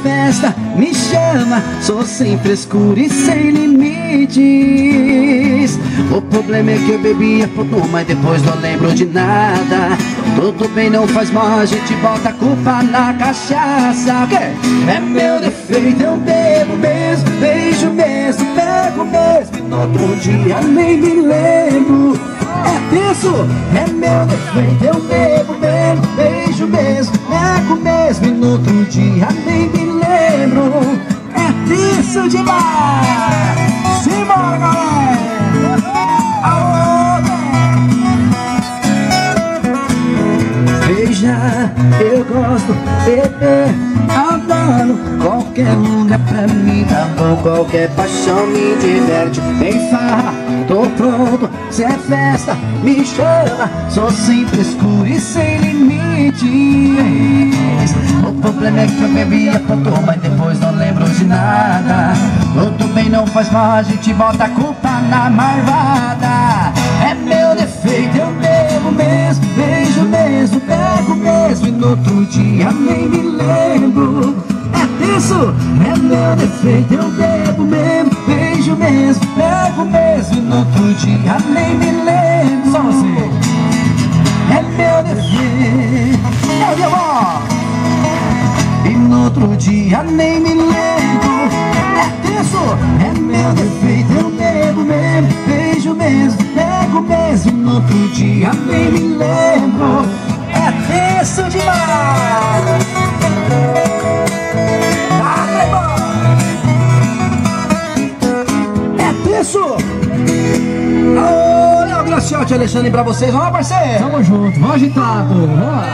festa, me chama. Sou sem frescura e sem limites. O problema é que eu bebia por tu, mas depois não lembro de nada. Tudo bem, não faz mal, a gente bota a culpa na cachaça. O quê? É meu defeito, eu bebo mesmo, beijo mesmo, pego mesmo, e no outro dia nem me lembro. É isso, é meu defeito, eu bebo mesmo, beijo mesmo, pego mesmo, e no outro dia nem me lembro. É isso demais! Simbora, galera! Alô, veja, eu gosto de beber, adoro. Qualquer lugar pra mim tá bom, qualquer paixão me diverte. Vem farra, tô pronto, se é festa, me chama. Sou sem frescura e sem limites. O problema é que eu bebia ponto, mas depois não lembro de nada. Tudo bem, não faz mal, a gente bota a culpa na marvada. É meu defeito, eu bebo mesmo, beijo mesmo, pego mesmo, e no outro dia nem me lembro. É isso, é meu defeito, eu bebo mesmo, beijo mesmo, pego mesmo, e no outro dia nem me lembro. Só você. É meu defeito, é meu amor, e no outro dia nem me lembro. É isso, é meu defeito, eu bebo mesmo, beijo mesmo, pego mesmo, e no outro dia nem me lembro. É isso demais! É isso! Ô, Léo Graciotti, Alexandre, pra vocês, vamos lá, parceiro! Tamo junto, vamos agitar, pô, vamos lá!